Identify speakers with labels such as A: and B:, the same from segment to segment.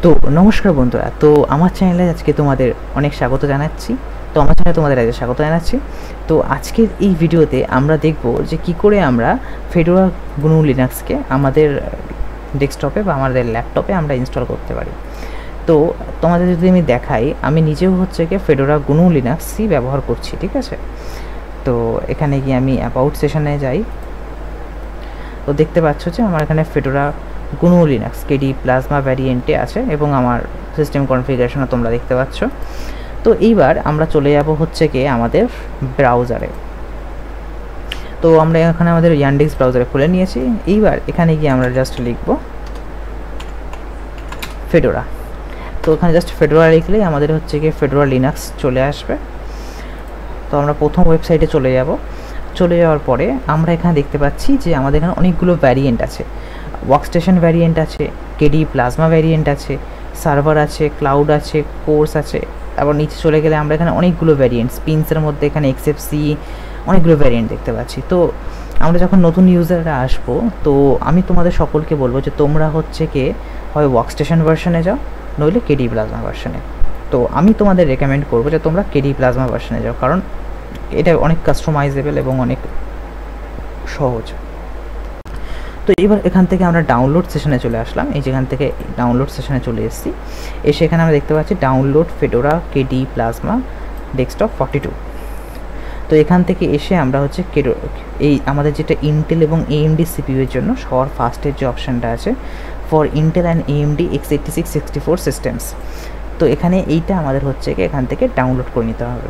A: তো নমস্কার বন্ধুরা, তো আমার চ্যানেলে আজকে তোমাদের অনেক স্বাগত জানাচ্ছি। তো আমার চ্যানেলে তোমাদের আজকে স্বাগত জানাচ্ছি। তো আজকের এই ভিডিওতে আমরা দেখব যে কি করে আমরা ফেডোরা GNU লিনাক্সকে আমাদের ডেস্কটপে বা আমাদের ল্যাপটপে আমরা ইনস্টল করতে পারি। তো তোমাদের যদি আমি দেখাই, আমি নিজেও হচ্ছে কি ফেডোরা GNU লিনাক্সই ব্যবহার করছি, ঠিক আছে। তো এখানে গিয়ে আমি অ্যাবাউট সেশনে যাই। তো দেখতে পাচ্ছ যে আমার এখানে Fedora GNU Linux KDE Plasma ভ্যারিয়েন্টে আছে এবং আমার সিস্টেম কনফিগারেশনও তোমরা দেখতে পাচ্ছ। তো এইবার আমরা চলে যাব হচ্ছে কি আমাদের ব্রাউজারে। তো আমরা এখানে আমাদের ইয়ান্ডেক্স ব্রাউজারে খুলে নিয়েছি। এইবার এখানে গিয়ে আমরা জাস্ট লিখব ফেডোরা। তো এখানে জাস্ট ফেডোরা লিখলেই আমাদের হচ্ছে কি ফেডোরা লিনাক্স চলে আসবে। তো আমরা প্রথম ওয়েবসাইটে চলে যাব। চলে যাওয়ার পরে আমরা এখানে দেখতে পাচ্ছি যে আমাদের এখানে অনেকগুলো ভ্যারিয়েন্ট আছে। ওয়ার্কস্টেশন ভ্যারিয়েন্ট আছে, কেডি প্লাজমা ভ্যারিয়েন্ট আছে, সার্ভার আছে, ক্লাউড আছে, কোর্স আছে। আবার নিচে চলে গেলে আমরা এখানে অনেকগুলো ভ্যারিয়েন্ট, স্পিনসের মধ্যে এখানে এক্সএফসি অনেকগুলো ভ্যারিয়েন্ট দেখতে পাচ্ছি। তো আমরা যখন নতুন ইউজাররা আসবো, তো আমি তোমাদের সকলকে বলবো যে তোমরা হচ্ছে কি হয় ওয়ার্কস্টেশন ভার্সনে যাও, নইলে কেডি প্লাজমা ভার্সনে। তো আমি তোমাদের রেকমেন্ড করবো যে তোমরা কেডি প্লাজমা ভার্সনে যাও, কারণ এটা অনেক কাস্টমাইজেবল এবং অনেক সহজ। তো এবার এখান থেকে আমরা ডাউনলোড সেশনে চলে আসলাম। এই যেখান থেকে ডাউনলোড সেশনে চলে এসেছি। এসে এখানে আমরা দেখতে পাচ্ছি download Fedora KDE plasma desktop 42। তো এখান থেকে এসে আমরা হচ্ছে এই আমাদের যেটা ইন্টেল এবং AMD CPU এর জন্য সবার ফার্স্টের যে অপশানটা আছে for Intel and AMD x86 64 systems, তো এখানে এইটা আমাদের হচ্ছে কি এখান থেকে ডাউনলোড করে নিতে হবে।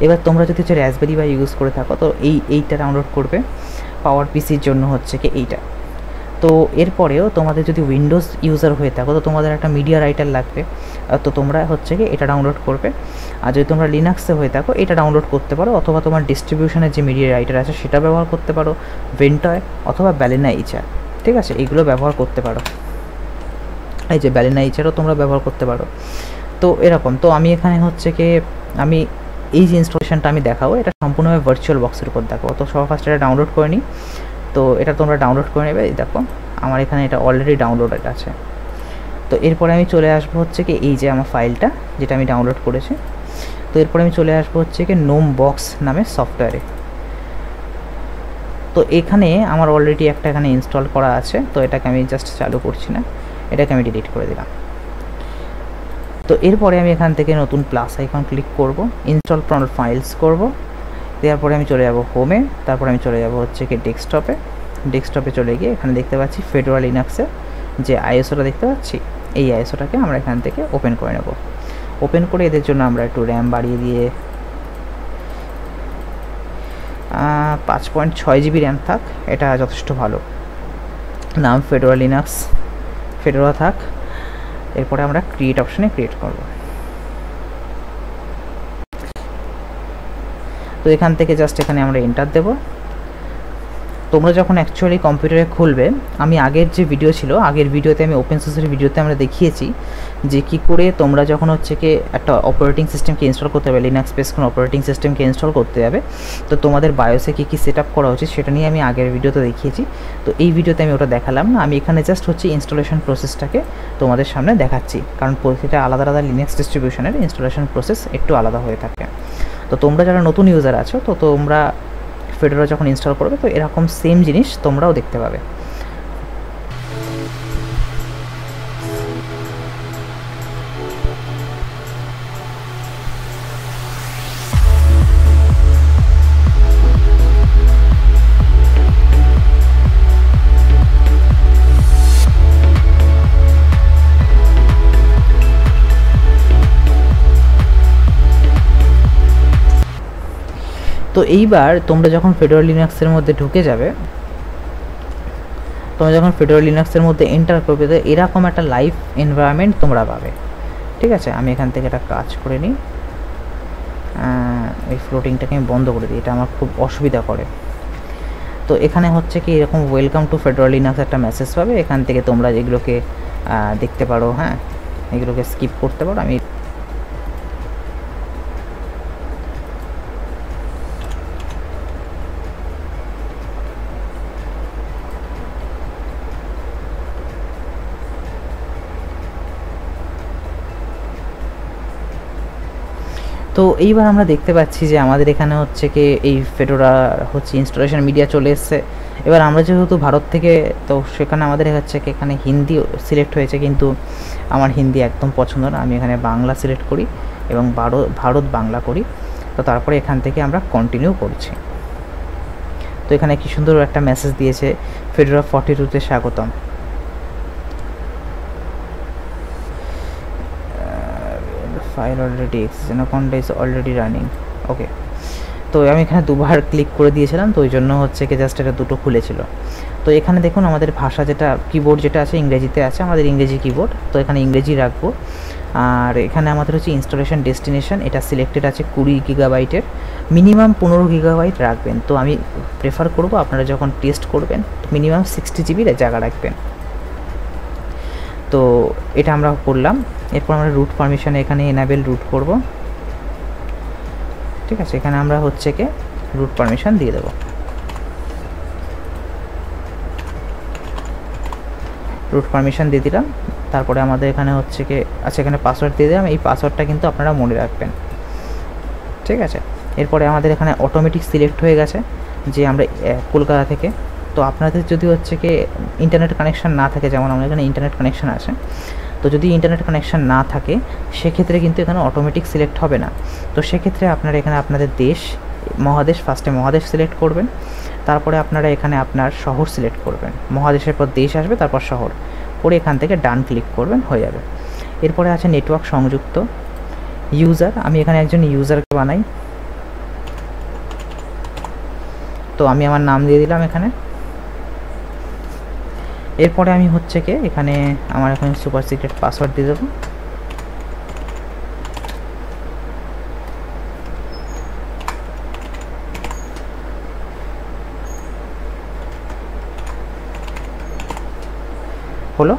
A: এবার তোমরা যদি হচ্ছে রাসবেরি বা ইউজ করে থাকো, তো এইটা ডাউনলোড করবে। পাওয়ার পিসির জন্য হচ্ছে কি এইটা। তো এরপরেও তোমাদের যদি উইন্ডোজ ইউজার হয়ে থাকো, তো তোমাদের একটা মিডিয়া রাইটার লাগবে, তো তোমরা হচ্ছে কি এটা ডাউনলোড করবে। আর যদি তোমরা লিনাক্সে হয়ে থাকো, এটা ডাউনলোড করতে পারো, অথবা তোমার ডিস্ট্রিবিউশনের যে মিডিয়া রাইটার আছে সেটা ব্যবহার করতে পারো, ভেন্টয় অথবা ব্যালেনা ইচার, ঠিক আছে, এইগুলো ব্যবহার করতে পারো। এই যে ব্যালেনা ইচারও তোমরা ব্যবহার করতে পারো। তো এরকম, তো আমি এখানে হচ্ছে কি আমি এই যে ইনস্টলেশনটা আমি দেখাবো, এটা সম্পূর্ণভাবে ভার্চুয়াল বক্সের উপর দেখাবো। তো সবার ফার্স্ট এটা ডাউনলোড করে নিই। তো এটা তোমরা ডাউনলোড করে নেবে। দেখো আমার এখানে এটা অলরেডি ডাউনলোডেড আছে। তো এরপরে আমি চলে আসবো হচ্ছে কি এই যে আমার ফাইলটা যেটা আমি ডাউনলোড করেছি। তো এরপরে আমি চলে আসবো হচ্ছে কি নোম বক্স নামে সফটওয়্যারে। তো এখানে আমার অলরেডি একটা এখানে ইনস্টল করা আছে, তো এটাকে আমি জাস্ট চালু করছি না, এটাকে আমি ডিলিট করে দিলাম। তো এরপরে আমি এখান থেকে নতুন প্লাস আইকন ক্লিক করব, ইনস্টল ফ্রম ফাইলস করব। দেওয়ার পরে আমি চলে যাব হোমে, তারপরে আমি চলে যাব হচ্ছে কি ডেস্কটপে চলে গিয়ে এখানে দেখতে পাচ্ছি ফেডোরা লিনাক্সের যে আইএসওটা দেখতে পাচ্ছি, এই আইএসওটাকে আমরা এখান থেকে ওপেন করে নেব। ওপেন করে এদের জন্য আমরা একটু র্যাম বাড়িয়ে দিয়ে 5.6 GB র্যাম থাক, এটা যথেষ্ট ভালো। নাম ফেডোরা লিনাক্স, ফেডোরা থাক। এরপরে আমরা ক্রিয়েট অপশানে ক্রিয়েট করব। তো এখান থেকে জাস্ট এখানে আমরা এন্টার দেব। তোমরা যখন অ্যাকচুয়ালি কম্পিউটারে খুলবে, আমি আগের যে ভিডিও ছিল, আগের ভিডিওতে আমি ওপেন সোর্সের ভিডিওতে আমরা দেখিয়েছি যে কী করে তোমরা যখন হচ্ছে কি একটা অপারেটিং সিস্টেমকে ইনস্টল করতে হবে, লিনাক্স বেস কোনো অপারেটিং সিস্টেমকে ইনস্টল করতে হবে, তো তোমাদের বায়োসে কী কী সেট আপ করা উচিত সেটা নিয়ে আমি আগের ভিডিওতে দেখিয়েছি। তো এই ভিডিওতে আমি ওটা দেখালাম না, আমি এখানে জাস্ট হচ্ছে ইনস্টলেশন প্রসেসটাকে তোমাদের সামনে দেখাচ্ছি, কারণ প্রতিটা আলাদা আলাদা লিনাক্স ডিস্ট্রিবিউশনের ইনস্টলেশন প্রসেস একটু আলাদা হয়ে থাকে। তো তোমরা যারা নতুন ইউজার আছো, তো তোমরা ফেডোরা যখন ইনস্টল করবে, তো এরকম সেম জিনিস তোমরাও দেখতে পাবে। তো এইবার তোমরা যখন ফেডোরা লিনাক্সের মধ্যে ঢুকে যাবে, তোমরা যখন ফেডোরা লিনাক্সের মধ্যে এন্টার করবে, তো এরকম একটা লাইভ এনভায়রনমেন্ট তোমরা পাবে, ঠিক আছে। আমি এখান থেকে একটা কাজ করে নিই, এই ফ্লোটিংটাকে আমি বন্ধ করে দিই, এটা আমার খুব অসুবিধা করে। তো এখানে হচ্ছে কি এরকম ওয়েলকাম টু ফেডোরা লিনাক্স একটা মেসেজ পাবে, এখান থেকে তোমরা এগুলোকে দেখতে পারো, হ্যাঁ, এগুলোকে স্কিপ করতে পারো। আমি তো এইবার আমরা দেখতে পাচ্ছি যে আমাদের এখানে হচ্ছে কি এই ফেডোরা হচ্ছে ইনস্টলেশন মিডিয়া চলে এসছে। এবার আমরা যেহেতু ভারত থেকে, তো সেখানে আমাদের হচ্ছে কি এখানে হিন্দি সিলেক্ট হয়েছে, কিন্তু আমার হিন্দি একদম পছন্দ না, আমি এখানে বাংলা সিলেক্ট করি এবং ভারত বাংলা করি। তো তারপরে এখান থেকে আমরা কন্টিনিউ করছি। তো এখানে কি সুন্দর একটা মেসেজ দিয়েছে, ফেডোরা 42-তে স্বাগতম। File already exist, account is already running. Okay, তো আমি এখানে দুবার ক্লিক করে দিয়েছিলাম, তো ওই জন্য হচ্ছে কি জাস্ট এটা দুটো খুলেছিল। তো এখানে দেখুন আমাদের ভাষা যেটা কিবোর্ড যেটা আছে ইংরেজিতে আছে, আমাদের ইংরেজি কিবোর্ড, তো এখানে ইংরেজি রাখবো। আর এখানে আমাদের হচ্ছে ইনস্টলেশন ডেস্টিনেশন, এটা সিলেক্টেড আছে 20 গিগাবাইটের, মিনিমাম 15 গিগাবাইট রাখবেন। তো আমি প্রেফার করব আপনারা যখন টেস্ট করবেন মিনিমাম 60 জিবির জায়গা রাখবেন। তো এটা আমরা করলাম। এরপর আমরা রুট পারমিশন এখানে এনাবেল রুট করব। ঠিক আছে, এখানে আমরা হচ্ছে কি রুট পারমিশন দিয়ে দেব। রুট পারমিশন দিয়ে দিলাম। তারপরে আমাদের এখানে হচ্ছে কি আচ্ছা, এখানে পাসওয়ার্ড দিয়ে দিলাম। এই পাসওয়ার্ডটা কিন্তু আপনারা মনে রাখবেন। ঠিক আছে, এরপরে আমাদের এখানে অটোমেটিক সিলেক্ট হয়ে গেছে যে আমরা কলকাতা থেকে। তো আপনাদের যদি হচ্ছে কি ইন্টারনেট কানেকশান না থাকে, যেমন আমাদের এখানে ইন্টারনেট কানেকশান আছে, তো যদি ইন্টারনেট কানেকশান না থাকে সেক্ষেত্রে কিন্তু এখানে অটোমেটিক সিলেক্ট হবে না। তো সেক্ষেত্রে আপনারা এখানে আপনাদের দেশ মহাদেশ, ফার্স্টে মহাদেশ সিলেক্ট করবেন, তারপরে আপনারা এখানে আপনার শহর সিলেক্ট করবেন, মহাদেশের পর দেশ আসবে, তারপর শহর করে এখান থেকে ডান ক্লিক করবেন, হয়ে যাবে। এরপরে আছে নেটওয়ার্ক সংযুক্ত, ইউজার, আমি এখানে একজন ইউজারকে বানাই। তো আমি আমার নাম দিয়ে দিলাম এখানে। এরপরে আমি হচ্ছে কি এখানে আমার এখানে সুপার সিক্রেট পাসওয়ার্ড দিয়ে দেবো। হলো,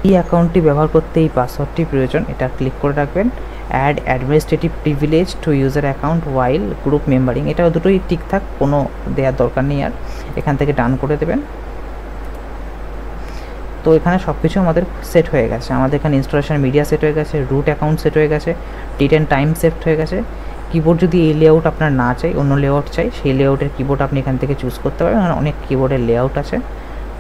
A: এই অ্যাকাউন্টটি ব্যবহার করতে এই পাসওয়ার্ডটি প্রয়োজন, এটা ক্লিক করে রাখবেন। Add administrative privilege to user account while group membership, এটা দুটোই ঠিকঠাক, কোনো দেওয়ার দরকার নেই আর, এখান থেকে ডান করে দেবেন। তো এখানে সব কিছু আমাদের সেট হয়ে গেছে। আমাদের এখানে ইনস্টলেশন মিডিয়া সেট হয়ে গেছে, রুট অ্যাকাউন্ট সেট হয়ে গেছে, ডেট অ্যান্ড টাইম সেট হয়ে গেছে। কিবোর্ড যদি এই লেআউট আপনার না চাই, অন্য লেআউট চাই, সেই লেআউটের কিবোর্ড আপনি এখান থেকে চুজ করতে পারবেন, কারণ অনেক কিবোর্ডের লেআউট আছে।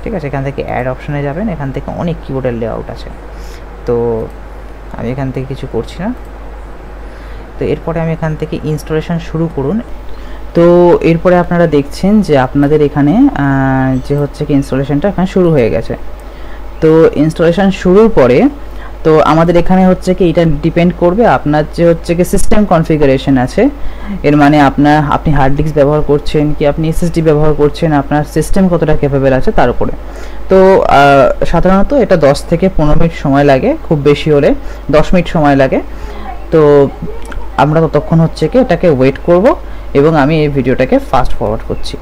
A: ঠিক আছে, এখান থেকে অ্যাড অপশানে যাবেন, এখান থেকে অনেক কিবোর্ডের লেআউট আছে। তো আমি এখান থেকে কিছু করছি না। তো এরপরে আমি এখান থেকে ইনস্টলেশন শুরু করুন। তো এরপরে আপনারা দেখছেন যে আপনাদের এখানে যে হচ্ছে কি ইনস্টলেশনটা এখানে শুরু হয়ে গেছে। তো ইনস্টলেশন শুরুর পরে তো আমাদের এখানে হচ্ছে কি এটা ডিপেন্ড করবে আপনার যে হচ্ছে কি সিস্টেম কনফিগারেশন আছে, এর মানে আপনি হার্ড ডিস্ক ব্যবহার করছেন কি আপনি এসএসডি ব্যবহার করছেন, আপনার সিস্টেম কতটা ক্যাপেবল আছে তার উপরে। তো সাধারণত এটা 10 থেকে 15 মিনিট সময় লাগে, খুব বেশি হলে 10 মিনিট সময় লাগে। তো আমরা ততক্ষণ হচ্ছে কি এটাকে ওয়েট করব এবং আমি এই ভিডিওটাকে ফাস্ট ফরওয়ার্ড করছি।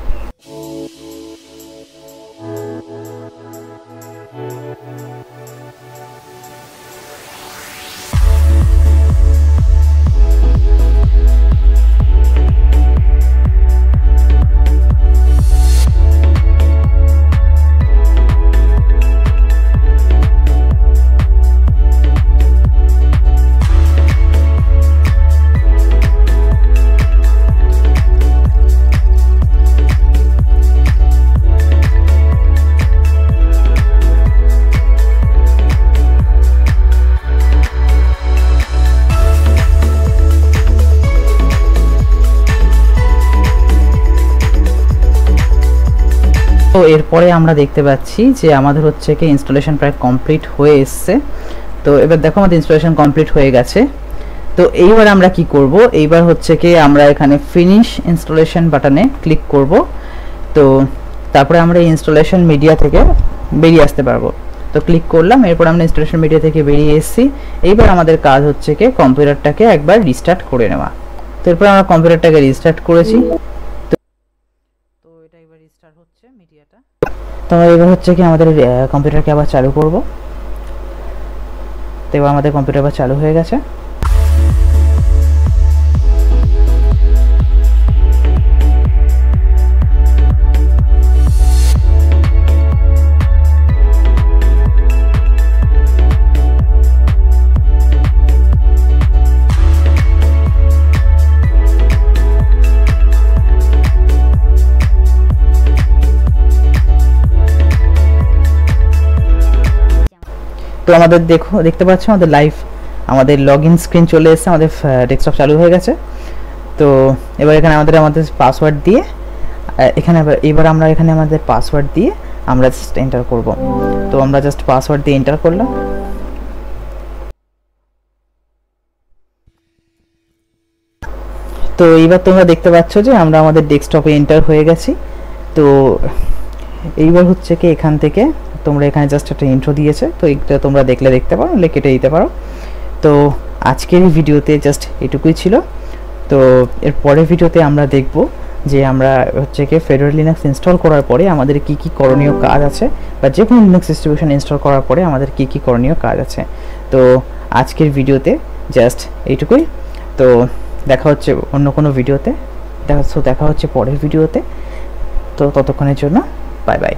A: তো এরপরে আমরা দেখতে পাচ্ছি যে আমাদের হচ্ছে কি ইনস্টলেশন প্রায় কমপ্লিট হয়ে এসছে। তো এবার দেখো আমাদের ইনস্টলেশন কমপ্লিট হয়ে গেছে। তো এইবার আমরা কি করব, এইবার হচ্ছে কি আমরা এখানে ফিনিশ ইনস্টলেশন বাটনে ক্লিক করব। তো তারপরে আমরা ইনস্টলেশন মিডিয়া থেকে বেরিয়ে আসতে পারবো। তো ক্লিক করলাম, এরপর আমরা ইনস্টলেশন মিডিয়া থেকে বেরিয়ে এসেছি। এইবার আমাদের কাজ হচ্ছে কি কম্পিউটারটাকে একবার রিস্টার্ট করে নেওয়া। তো এরপর আমরা কম্পিউটারটাকে রিস্টার্ট করেছি। তো এটা এবার রিস্টার্ট হচ্ছে মিডিয়াটা। তো এবার হচ্ছে কি আমাদের কম্পিউটারকে আবার চালু করব। তো এবার আমাদের কম্পিউটার আবার চালু হয়ে গেছে। আমাদের দেখতে পাচ্ছ আমাদের লাইভ আমাদের লগইন স্ক্রিন চলে এসেছে, আমাদের ডেস্কটপ চালু হয়ে গেছে। তো এবার এখানে আমাদের পাসওয়ার্ড দিয়ে এখানে এবার আমরা এখানে আমাদের পাসওয়ার্ড দিয়ে আমরা জাস্ট এন্টার করব। তো আমরা জাস্ট পাসওয়ার্ড দিয়ে এন্টার করলাম। তো এইবার তোমরা দেখতে পাচ্ছ যে আমরা আমাদের ডেস্কটপে এন্টার হয়ে গেছি। তো এইবার হচ্ছে কি এখান থেকে তোমরা এখানে জাস্ট একটা ইন্ট্রো দিয়েছে, তো এটা তোমরা দেখতে পারো, নাহলে কেটে দিতে পারো। তো আজকের এই ভিডিওতে জাস্ট এটুকুই ছিল। তো এর পরের ভিডিওতে আমরা দেখব যে আমরা হচ্ছে কি ফেডারেল লিনাক্স ইনস্টল করার পরে আমাদের কি কি করণীয় কাজ আছে, বা যে কোনো লিনাক্স ডিস্ট্রিবিউশন ইনস্টল করার পরে আমাদের কি কি করণীয় কাজ আছে। তো আজকের ভিডিওতে জাস্ট এইটুকুই। তো দেখা হচ্ছে অন্য কোনো ভিডিওতে, দেখা হচ্ছে পরের ভিডিওতে। তো ততক্ষণের জন্য বাই বাই।